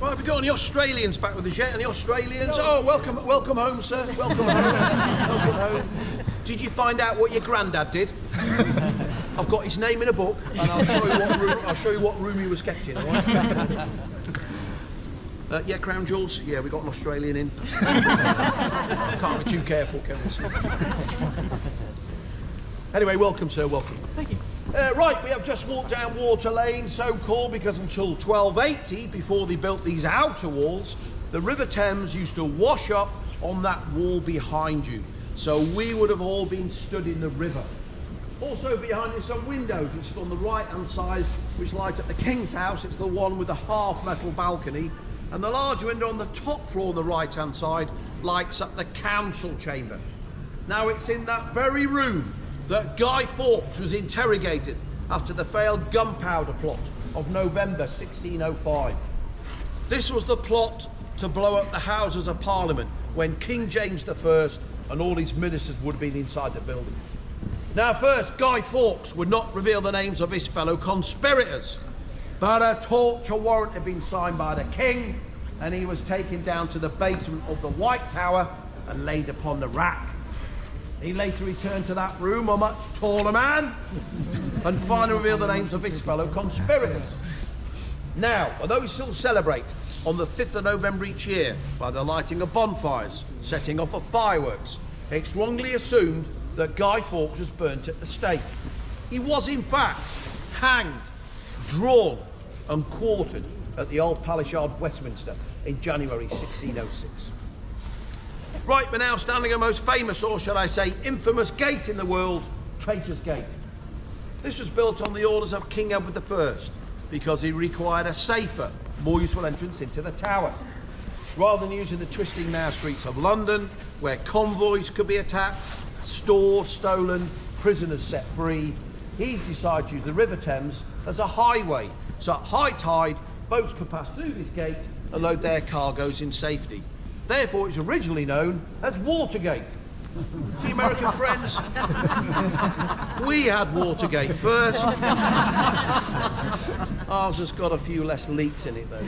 Right, have we got any Australians back with us yet? Any Australians? Oh, welcome home, sir. Welcome home. Welcome home. Did you find out what your granddad did? I've got his name in a book, and I'll show you what room he was kept in. All right? Yeah, Crown Jewels. Yeah, we got an Australian in. Can't be too careful, can we? Anyway, welcome, sir. Welcome. Thank you. Right, we have just walked down Water Lane, so called because until 1280, before they built these outer walls, the River Thames used to wash up on that wall behind you. So we would have all been stood in the river. Also behind you some windows, which is on the right-hand side, which light up the King's house. It's the one with the half-metal balcony. And the large window on the top floor on the right-hand side lights up the council chamber. Now it's in that very room that Guy Fawkes was interrogated after the failed Gunpowder Plot of November 1605. This was the plot to blow up the Houses of Parliament when King James I and all his ministers would have been inside the building. Now first, Guy Fawkes would not reveal the names of his fellow conspirators, but a torture warrant had been signed by the King and he was taken down to the basement of the White Tower and laid upon the rack. He later returned to that room, a much taller man, and finally revealed the names of his fellow conspirators. Now, although we still celebrate on the 5th of November each year by the lighting of bonfires, setting off of fireworks, it's wrongly assumed that Guy Fawkes was burnt at the stake. He was in fact hanged, drawn and quartered at the Old Palace Yard, Westminster in January 1606. Right, we're now standing at the most famous, or shall I say infamous gate in the world, Traitor's Gate. This was built on the orders of King Edward I because he required a safer, more useful entrance into the tower. Rather than using the twisting narrow streets of London, where convoys could be attacked, stores stolen, prisoners set free, he's decided to use the River Thames as a highway, so at high tide, boats could pass through this gate and load their cargoes in safety. Therefore, it's originally known as Watergate. See, American friends, we had Watergate first. Ours has got a few less leaks in it, though.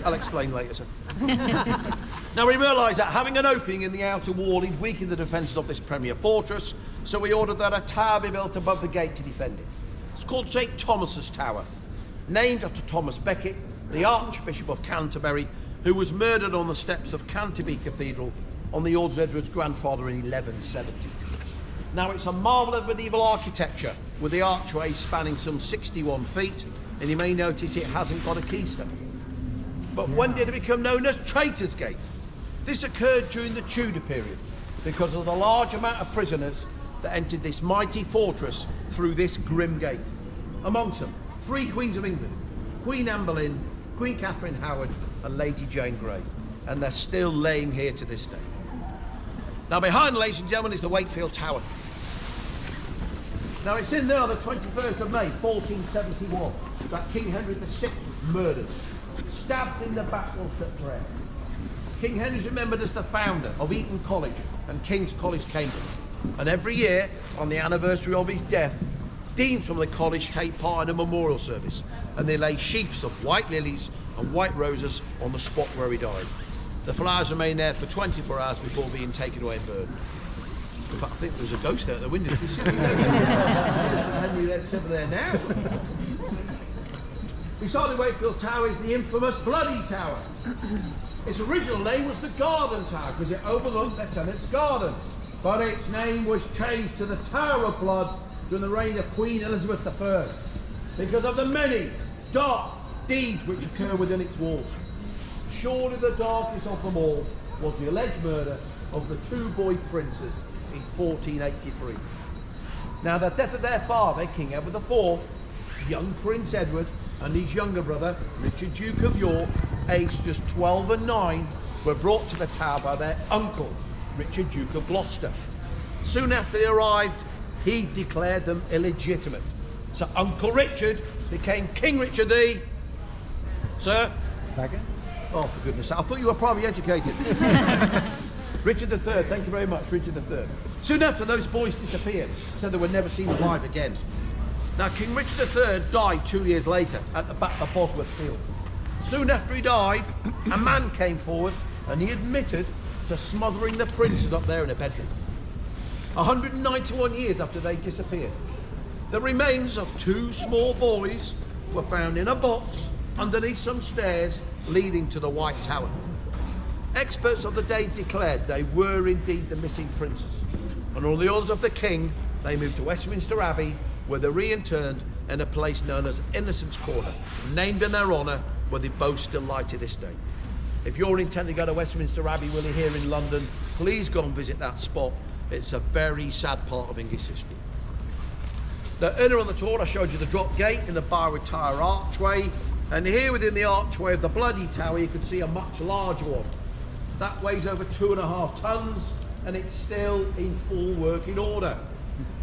I'll explain later, sir. Now, we realised that having an opening in the outer wall would weaken the defences of this premier fortress, so we ordered that a tower be built above the gate to defend it. It's called St. Thomas's Tower, named after Thomas Becket, the Archbishop of Canterbury, who was murdered on the steps of Canterbury Cathedral on the orders of Edward's grandfather in 1170. Now it's a marvel of medieval architecture with the archway spanning some 61 feet, and you may notice it hasn't got a keystone. But when did it become known as Traitor's Gate? This occurred during the Tudor period because of the large amount of prisoners that entered this mighty fortress through this grim gate. Amongst them, 3 Queens of England, Queen Anne Boleyn, Queen Catherine Howard and Lady Jane Grey, and they're still laying here to this day. Now behind, ladies and gentlemen, is the Wakefield Tower. Now it's in there on the 21st of May 1471 that King Henry VI was murdered, stabbed in the back whilst at prayer. King Henry is remembered as the founder of Eton College and King's College, Cambridge, and every year on the anniversary of his death, deans from the college take part in a memorial service, and they lay sheaths of white lilies and white roses on the spot where he died. The flowers remain there for 24 hours before being taken away and burned. In fact, I think there's a ghost there at the window. You see the Henry that's over there now. Beside the Wakefield Tower is the infamous Bloody Tower. Its original name was the Garden Tower because it overlooked Lieutenant's Garden, but its name was changed to the Tower of Blood during the reign of Queen Elizabeth I because of the many dark deeds which occur within its walls. Surely the darkest of them all was the alleged murder of the 2 boy princes in 1483. Now, the death of their father, King Edward IV, young Prince Edward, and his younger brother, Richard Duke of York, aged just 12 and 9, were brought to the tower by their uncle, Richard Duke of Gloucester. Soon after they arrived, he declared them illegitimate. So Uncle Richard became King Richard the... Sir? Second. Oh, for goodness sake, I thought you were privately educated. Richard III, thank you very much, Richard III. Soon after, those boys disappeared, so they were never seen alive again. Now, King Richard III died 2 years later at the Battle of Bosworth Field. Soon after he died, a man came forward and he admitted to smothering the princes up there in a bedroom. 191 years after they disappeared, the remains of 2 small boys were found in a box underneath some stairs leading to the White Tower. Experts of the day declared they were indeed the missing princes, and on the orders of the king, they moved to Westminster Abbey, where they're reinterred in a place known as Innocents' Corner, named in their honour, where they both still lie to this day. If you're intending to go to Westminster Abbey, Willie, here in London, please go and visit that spot. It's a very sad part of English history. Now, earlier on the tour, I showed you the drop gate in the Barwood Tower archway, and here within the archway of the Bloody Tower, you can see a much larger one. That weighs over 2.5 tons, and it's still in full working order.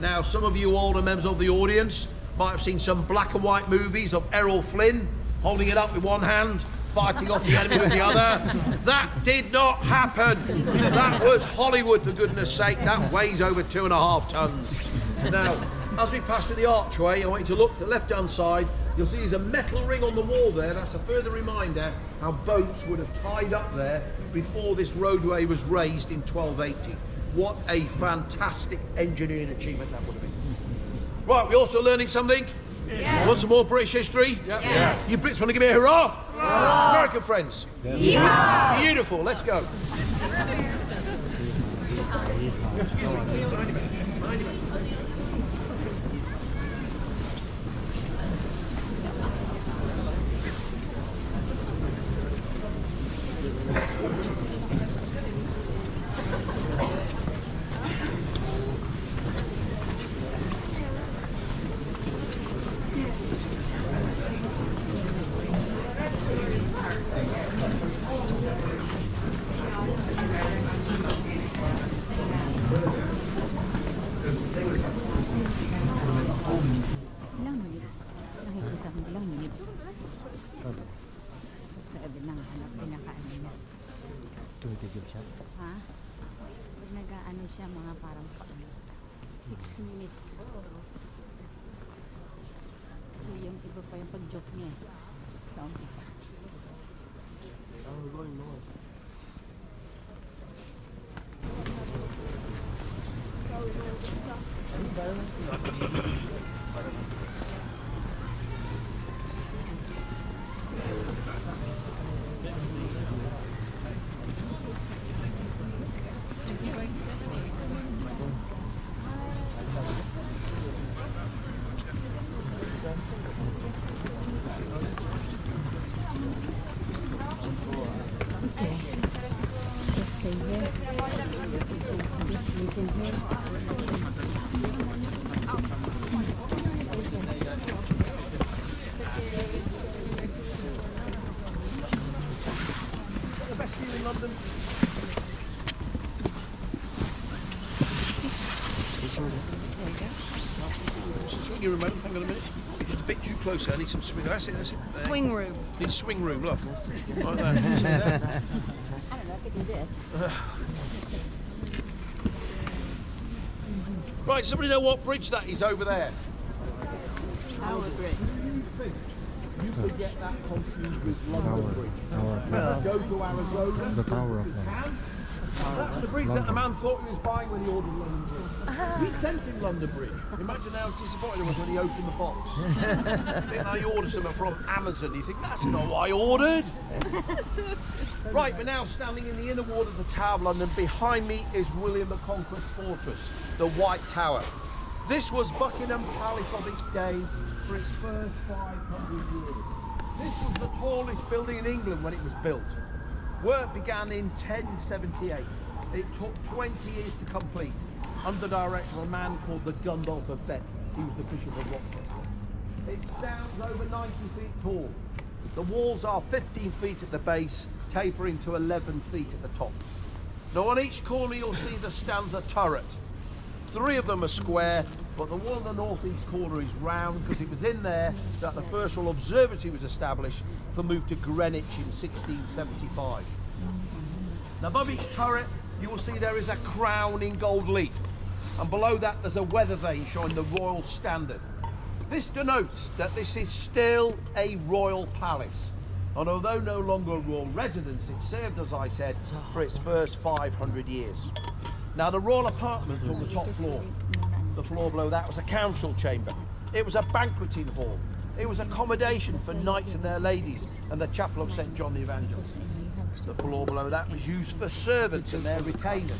Now, some of you older members of the audience might have seen some black and white movies of Errol Flynn holding it up with one hand, fighting off the enemy with the other. That did not happen. That was Hollywood, for goodness sake. That weighs over 2.5 tons. Now, as we pass through the archway, I want you to look to the left-hand side. You'll see there's a metal ring on the wall there. That's a further reminder how boats would have tied up there before this roadway was raised in 1280. What a fantastic engineering achievement that would have been. Right, we're also learning something? Yeah. Want some more British history? Yeah. Yeah. You Brits want to give me a hurrah? Hurrah! American friends? Yeah. Beautiful, let's go. Ha? Pag nag-ano siya, mga parang 6 minutes. So yung iba pa yung pag-joke niya sa umpisa. You remote, hang on a minute. You're just a bit too close there. I need some swing. That's it, that's it. There. Swing room. Need swing room, look. Right there. I don't know if it can do it. Right, somebody know what bridge that is over there? Tower Bridge. You could get that confused with London Bridge. Go to Arizona. It's the Tower of London. That's the bridge that the man thought he was buying when he ordered London Bridge. We sent him London Bridge. Imagine how disappointed he was when he opened the box. Now you order something from Amazon, you think, that's not what I ordered. Right, we're now standing in the inner ward of the Tower of London. Behind me is William the Conqueror's fortress, the White Tower. This was Buckingham Palace of its day for its first 500 years. This was the tallest building in England when it was built. Work began in 1078. It took 20 years to complete, under direction of a man called the Gunpowder Plot. He was the Bishop of Rochester. It stands over 90 feet tall. The walls are 15 feet at the base, tapering to 11 feet at the top. Now on each corner you'll see there stands a turret. 3 of them are square, but the one in the northeast corner is round because it was in there that the first Royal Observatory was established to move to Greenwich in 1675. Now above each turret you will see there is a crown in gold leaf, and below that there's a weather vane showing the royal standard. This denotes that this is still a royal palace. And although no longer a royal residence, it served, as I said, for its first 500 years. Now the royal apartments on the top floor, the floor below that was a council chamber. It was a banqueting hall. It was accommodation for knights and their ladies and the chapel of St. John the Evangelist. The floor below that was used for servants and their retainers.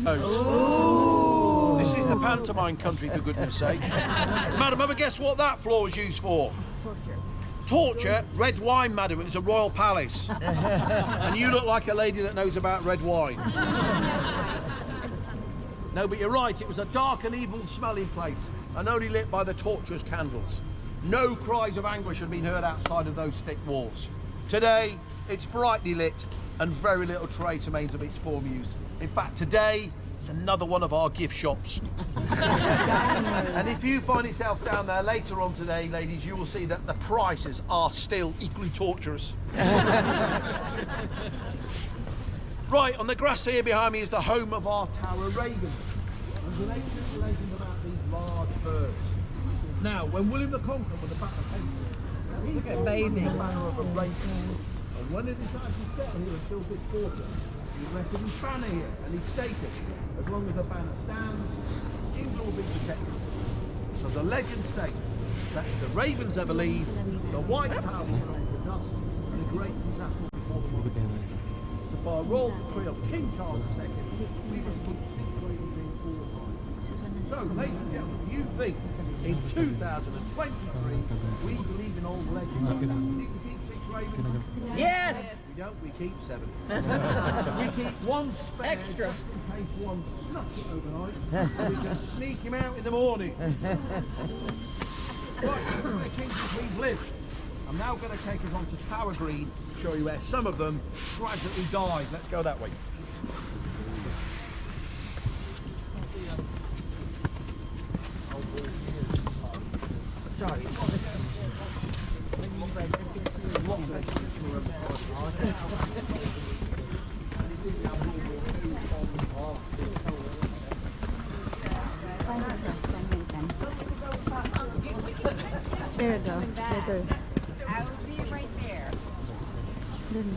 Oh. This is the pantomime country, for goodness sake. Madam, ever guess what that floor was used for? Torture? Red wine, madam. It was a royal palace. And you look like a lady that knows about red wine. No, but you're right. It was a dark and evil smelling place, and only lit by the torturers' candles. No cries of anguish had been heard outside of those thick walls. Today, it's brightly lit, and very little trace remains of its former use. In fact, today, it's another one of our gift shops. And if you find yourself down there later on today, ladies, you will see that the prices are still equally torturous. Right, on the grass here behind me is the home of our tower ravens. There's an ancient legend about these large birds. Now, when William the Conqueror was about to take he got bathing the banner of a raven. And when he decided to settle here and build this fortress, he rested his banner here, and he stated, as long as the banner stands, England will be protected. So the legend states that if the ravens ever leave, the White Tower will go into dust, and a great disaster before the monarchy. So by a royal decree of King Charles II, we must keep 6 ravens in all time. So, ladies and gentlemen, do you think in 2023 we believe in old legends? Do you think we keep 6 ravens? Yes! We don't, we keep 7. We keep one spare Extra. just in case one snuffs it overnight. We can sneak him out in the morning. Right, that's where the Kings and Queens live. I'm now going to take us on to Tower Green, show you where some of them tragically died. Let's go that way. Sorry. There we go. Traitor. I will be right there. Dun.